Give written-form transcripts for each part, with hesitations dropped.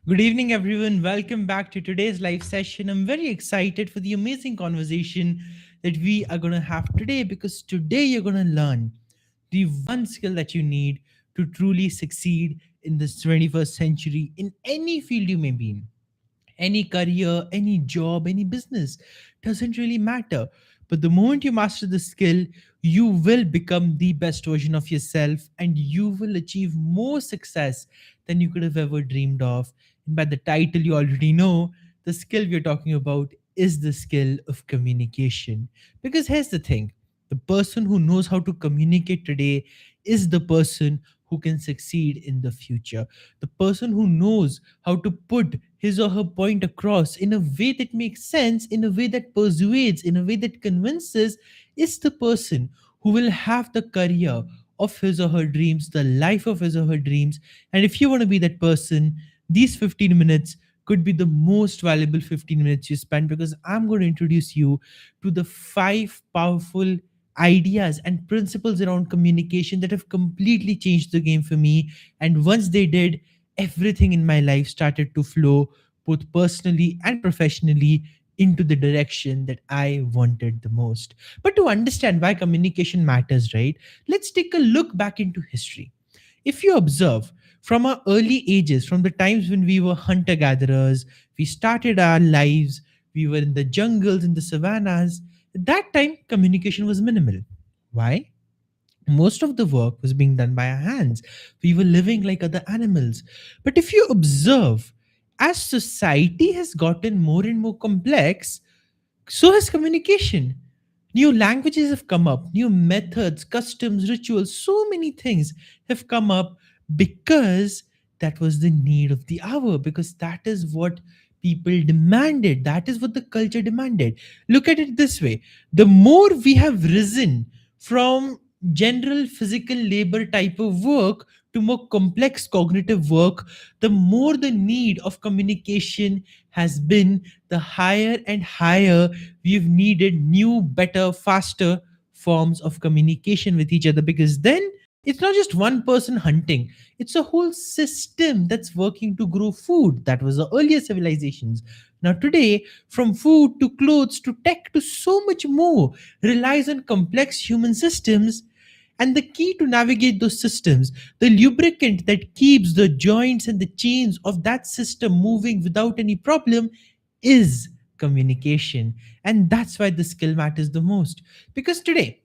Good evening, everyone. Welcome back to today's live session. I'm very excited for the amazing conversation that we are going to have today because today you're going to learn the one skill that you need to truly succeed in this 21st century in any field you may be in. Any career, any job, any business doesn't really matter. But the moment you master the skill, you will become the best version of yourself and you will achieve more success than you could have ever dreamed of. And by the title, you already know the skill we're talking about is the skill of communication. Because here's the thing, the person who knows how to communicate today is the person who can succeed in the future. The person who knows how to put his or her point across in a way that makes sense, in a way that persuades, in a way that convinces, is the person who will have the career of his or her dreams, the life of his or her dreams. And if you want to be that person, these 15 minutes could be the most valuable 15 minutes you spend because I'm going to introduce you to the five powerful ideas and principles around communication that have completely changed the game for me. And once they did, everything in my life started to flow both personally and professionally into the direction that I wanted the most. But to understand why communication matters, right, let's take a look back into history. If you observe from our early ages, from the times when we were hunter gatherers, we started our lives, we were in the jungles, in the savannas, at that time communication was minimal. Why? Most of the work was being done by our hands. We were living like other animals. But if you observe, as society has gotten more and more complex, so has communication. New languages have come up, new methods, customs, rituals, so many things have come up because that was the need of the hour, because that is what people demanded, that is what the culture demanded. Look at it this way, the more we have risen from general physical labor type of work to more complex cognitive work, the more the need of communication has been, the higher and higher we've needed new, better, faster forms of communication with each other, because then it's not just one person hunting, it's a whole system that's working to grow food. That was the earlier civilizations. Now today, from food to clothes to tech to so much more, relies on complex human systems. And the key to navigate those systems, the lubricant that keeps the joints and the chains of that system moving without any problem, is communication. And that's why the skill matters the most. Because today,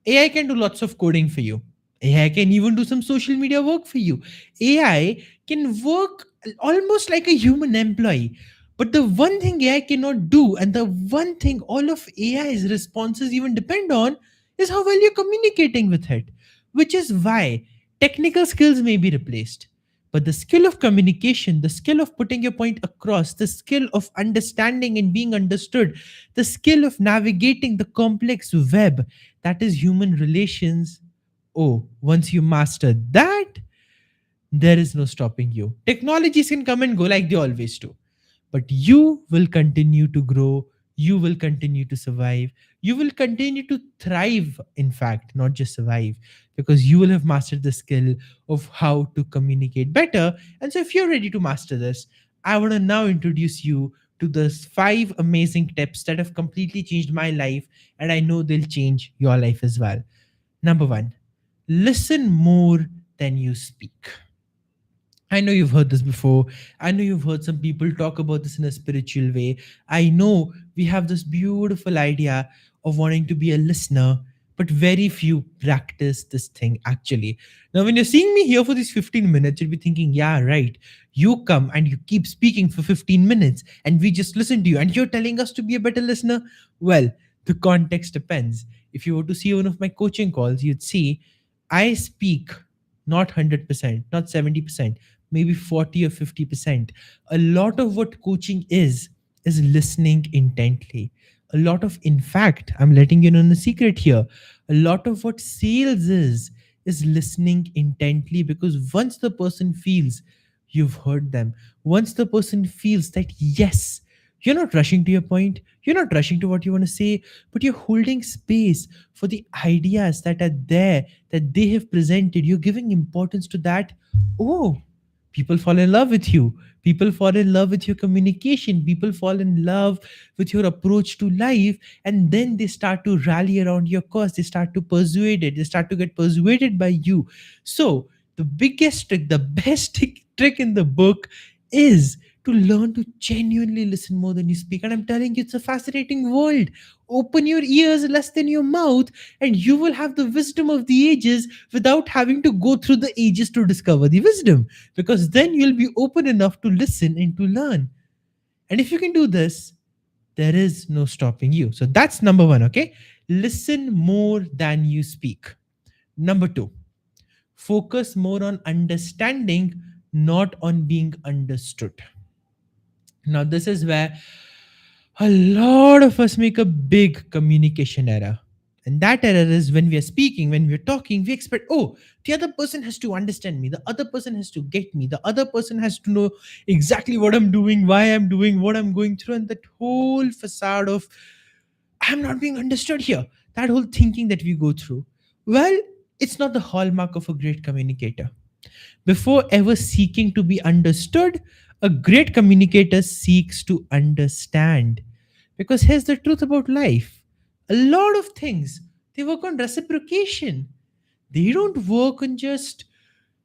AI can do lots of coding for you. AI can even do some social media work for you. AI can work almost like a human employee. But the one thing AI cannot do, and the one thing all of AI's responses even depend on, is how well you're communicating with it. Which is why technical skills may be replaced. But the skill of communication, the skill of putting your point across, the skill of understanding and being understood, the skill of navigating the complex web that is human relations. Oh, once you master that, there is no stopping you. Technologies can come and go like they always do, but you will continue to grow, you will continue to survive, you will continue to thrive, in fact, not just survive, because you will have mastered the skill of how to communicate better. And so if you're ready to master this, I want to now introduce you to the five amazing tips that have completely changed my life, and I know they'll change your life as well. Number 1, listen more than you speak. I know you've heard this before. I know you've heard some people talk about this in a spiritual way. I know we have this beautiful idea of wanting to be a listener, but very few practice this thing actually. Now, when you're seeing me here for these 15 minutes, you'll be thinking, yeah, right. You come and you keep speaking for 15 minutes and we just listen to you and you're telling us to be a better listener. Well, the context depends. If you were to see one of my coaching calls, you'd see I speak not 100%, not 70%, maybe 40 or 50%. A lot of what coaching is listening intently. A lot of, in fact, I'm letting you know the secret here. A lot of what sales is listening intently, because once the person feels you've heard them, once the person feels that, yes, you're not rushing to your point, you're not rushing to what you want to say, but you're holding space for the ideas that are there, that they have presented, you're giving importance to that. Oh, People fall in love with you. People fall in love with your communication. People fall in love with your approach to life. And then they start to rally around your cause. They start to persuade it. They start to get persuaded by you. So, the biggest trick, the best trick in the book is to learn to genuinely listen more than you speak. And I'm telling you, it's a fascinating world. Open your ears less than your mouth, and you will have the wisdom of the ages without having to go through the ages to discover the wisdom. Because then you'll be open enough to listen and to learn. And if you can do this, there is no stopping you. So that's number one, okay? Listen more than you speak. Number two, focus more on understanding, not on being understood. Now, this is where a lot of us make a big communication error. And that error is when we are speaking, when we're talking, we expect, oh, the other person has to understand me. The other person has to get me. The other person has to know exactly what I'm doing, why I'm doing, what I'm going through. And that whole facade of, I'm not being understood here, that whole thinking that we go through. Well, it's not the hallmark of a great communicator. Before ever seeking to be understood, a great communicator seeks to understand. Because here's the truth about life, a lot of things, they work on reciprocation. They don't work on just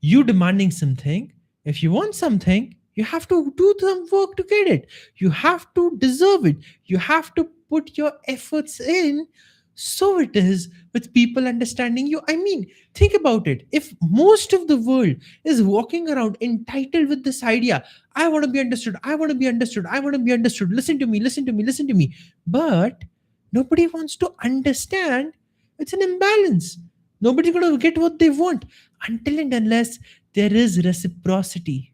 you demanding something. If you want something, you have to do some work to get it. You have to deserve it. You have to put your efforts in. So it is with people understanding you. I mean, think about it. If most of the world is walking around entitled with this idea, I want to be understood, I want to be understood, I want to be understood, listen to me, listen to me, listen to me. But nobody wants to understand, it's an imbalance. Nobody's going to get what they want until and unless there is reciprocity.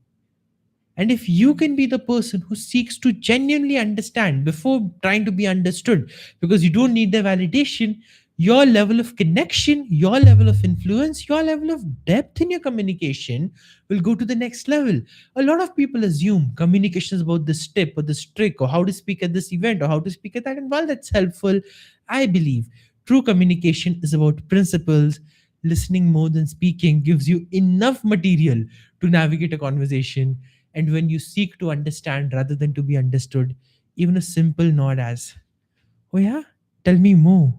And if you can be the person who seeks to genuinely understand before trying to be understood, because you don't need their validation, your level of connection, your level of influence, your level of depth in your communication will go to the next level. A lot of people assume communication is about this tip or this trick or how to speak at this event or how to speak at that. And while that's helpful, I believe true communication is about principles. Listening more than speaking gives you enough material to navigate a conversation. And when you seek to understand rather than to be understood, even a simple nod as, oh yeah, tell me more,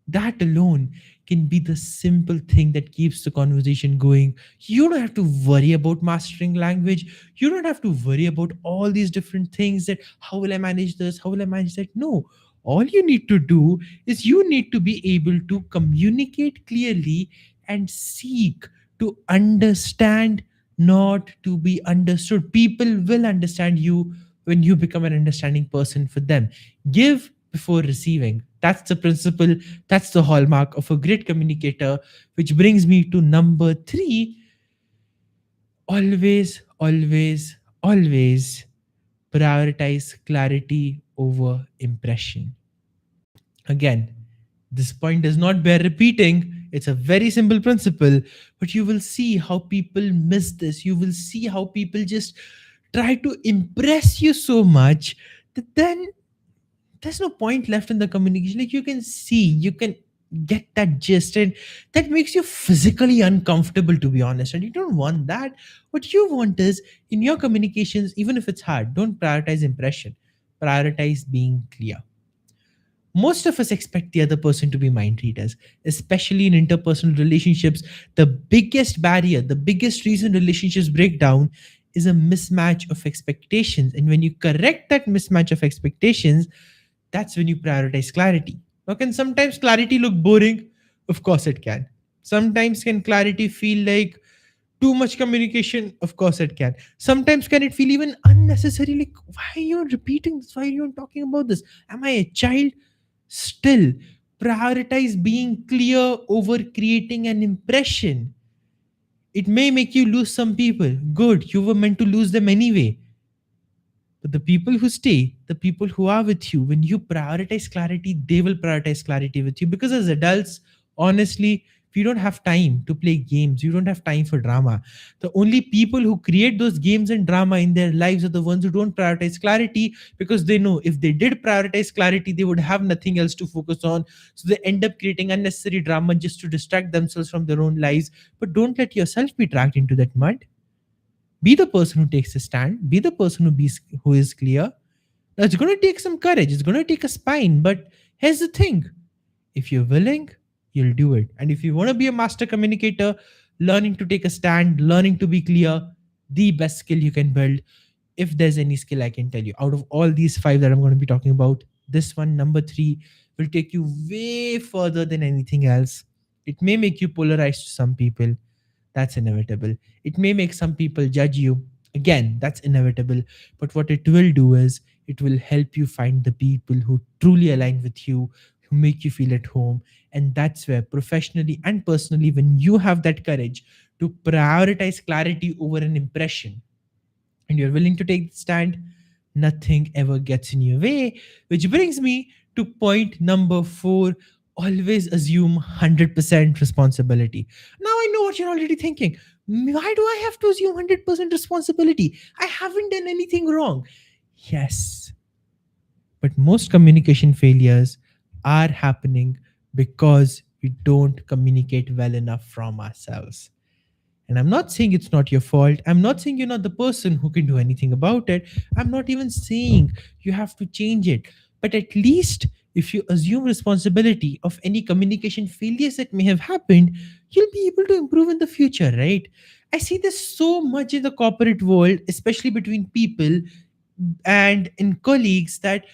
that alone can be the simple thing that keeps the conversation going. You don't have to worry about mastering language. You don't have to worry about all these different things that how will I manage this? How will I manage that? No. All you need to do is you need to be able to communicate clearly and seek to understand, not to be understood. People will understand you when you become an understanding person for them. Give before receiving. That's the principle, that's the hallmark of a great communicator, which brings me to number three, always, always, always prioritize clarity over impression. Again, this point does not bear repeating. It's a very simple principle, but you will see how people miss this. You will see how people just try to impress you so much that then there's no point left in the communication. Like you can see, you can get that gist, and that makes you physically uncomfortable, to be honest. And you don't want that. What you want is in your communications, even if it's hard, don't prioritize impression, prioritize being clear. Most of us expect the other person to be mind readers, especially in interpersonal relationships. The biggest barrier, the biggest reason relationships break down is a mismatch of expectations. And when you correct that mismatch of expectations, that's when you prioritize clarity. Now, can sometimes clarity look boring? Of course, it can. Sometimes, can clarity feel like too much communication? Of course, it can. Sometimes, can it feel even unnecessary? Like, why are you repeating this? Why are you talking about this? Am I a child? Still, prioritize being clear over creating an impression. It may make you lose some people. Good, you were meant to lose them anyway. But the people who stay, the people who are with you, when you prioritize clarity, they will prioritize clarity with you. Because as adults, honestly, we don't have time to play games. You don't have time for drama. The only people who create those games and drama in their lives are the ones who don't prioritize clarity, because they know if they did prioritize clarity, they would have nothing else to focus on. So they end up creating unnecessary drama just to distract themselves from their own lives. But don't let yourself be dragged into that mud. Be the person who takes a stand, be the person who is clear. It's going to take some courage, it's going to take a spine, but here's the thing: if you're willing, you'll do it. And if you want to be a master communicator, learning to take a stand, learning to be clear, the best skill you can build. If there's any skill I can tell you out of all these five that I'm going to be talking about, this one, number three, will take you way further than anything else. It may make you polarized to some people, that's inevitable. It may make some people judge you, again, that's inevitable. But what it will do is it will help you find the people who truly align with you, who make you feel at home. And that's where, professionally and personally, when you have that courage to prioritize clarity over an impression, and you're willing to take the stand, nothing ever gets in your way. Which brings me to point number four: always assume 100% responsibility. Now I know what you're already thinking. Why do I have to assume 100% responsibility? I haven't done anything wrong. Yes, but most communication failures are happening because we don't communicate well enough from ourselves. And I'm not saying it's not your fault. I'm not saying you're not the person who can do anything about it. I'm not even saying you have to change it. But at least if you assume responsibility of any communication failures that may have happened, you'll be able to improve in the future, right? I see this so much in the corporate world, especially between people and in colleagues, that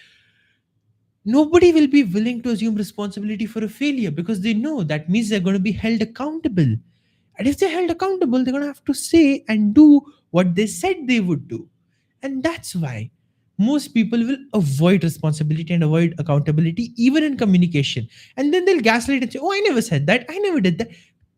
nobody will be willing to assume responsibility for a failure because they know that means they're going to be held accountable. And if they're held accountable, they're going to have to say and do what they said they would do. And that's why most people will avoid responsibility and avoid accountability, even in communication. And then they'll gaslight and say, "Oh, I never said that. I never did that."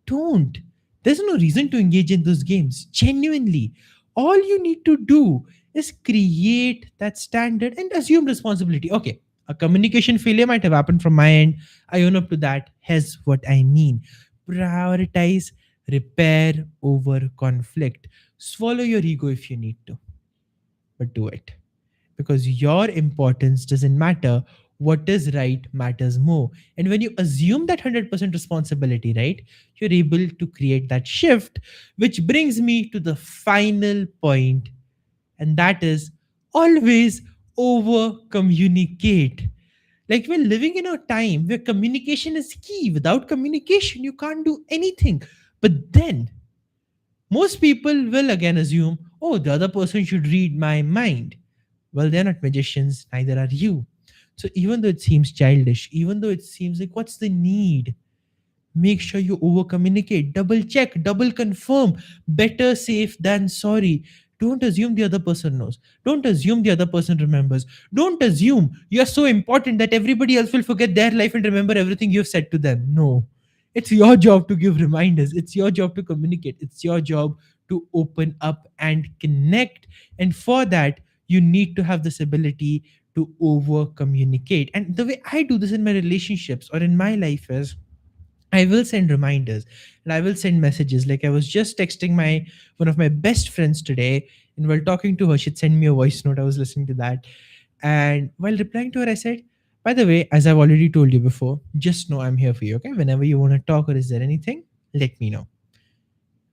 Don't. There's no reason to engage in those games. Genuinely. All you need to do is create that standard and assume responsibility. Okay, a communication failure might have happened from my end. I own up to that. Here's what I mean: prioritize repair over conflict. Swallow your ego if you need to, but do it. Because your importance doesn't matter. What is right matters more. And when you assume that 100% responsibility, right, you're able to create that shift, which brings me to the final point, and that is always over communicate. Like, we're living in a time where communication is key. Without communication, you can't do anything. But then most people will again assume, oh, the other person should read my mind. Well, they're not magicians, neither are you. So even though it seems childish, even though it seems like, what's the need? Make sure you over communicate, double check, double confirm. Better safe than sorry. Don't assume the other person knows. Don't assume the other person remembers. Don't assume you're so important that everybody else will forget their life and remember everything you've said to them. No. It's your job to give reminders. It's your job to communicate. It's your job to open up and connect. And for that, you need to have this ability to over communicate. And the way I do this in my relationships or in my life is, I will send reminders and I will send messages. Like, I was just texting my one of my best friends today, and while talking to her, she'd send me a voice note. I was listening to that. And while replying to her, I said, "By the way, as I've already told you before, just know I'm here for you, okay? Whenever you want to talk or is there anything, let me know."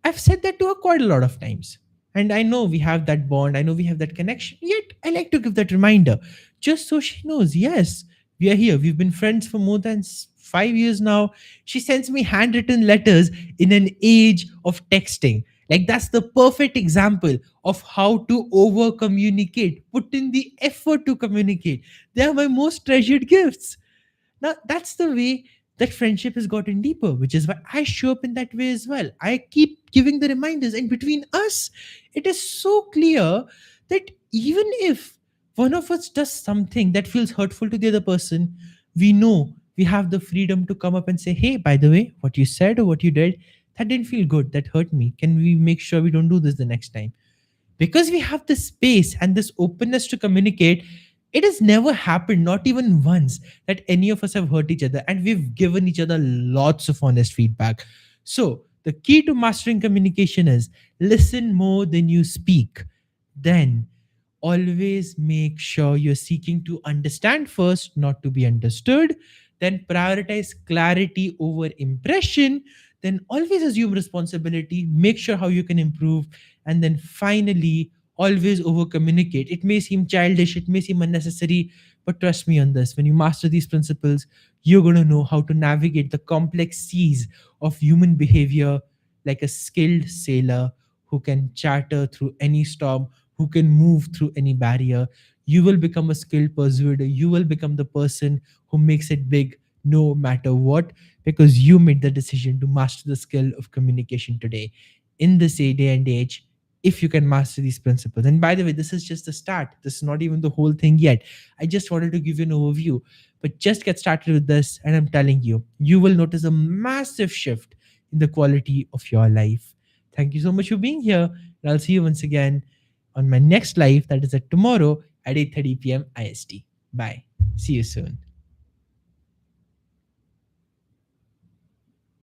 I've said that to her quite a lot of times. And I know we have that bond, I know we have that connection. Yet I like to give that reminder just so she knows, yes, we are here. We've been friends for more than 5 years now. She sends me handwritten letters in an age of texting. Like, that's the perfect example of how to over communicate. Put in the effort to communicate. They are my most treasured gifts. Now, that's the way that friendship has gotten deeper, which is why I show up in that way as well. I keep giving the reminders, and between us, it is so clear that even if one of us does something that feels hurtful to the other person, we know we have the freedom to come up and say, "Hey, by the way, what you said or what you did, that didn't feel good. That hurt me. Can we make sure we don't do this the next time?" Because we have this space and this openness to communicate, it has never happened, not even once, that any of us have hurt each other, and we've given each other lots of honest feedback. So the key to mastering communication is listen more than you speak. Then always make sure you're seeking to understand first, not to be understood. Then prioritize clarity over impression. then always assume responsibility, make sure how you can improve, and then finally always over communicate. It may seem childish, it may seem unnecessary, but trust me on this, when you master these principles, you're going to know how to navigate the complex seas of human behavior like a skilled sailor who can charter through any storm, who can move through any barrier. You will become a skilled persuader. You will become the person who makes it big no matter what, because you made the decision to master the skill of communication today. In this day and age, if you can master these principles, and by the way, this is just the start, this is not even the whole thing yet. I just wanted to give you an overview, but just get started with this, and I'm telling you, you will notice a massive shift in the quality of your life. Thank you so much for being here, and I'll see you once again on my next live, that is at tomorrow at 8:30 p.m. IST. Bye. See you soon.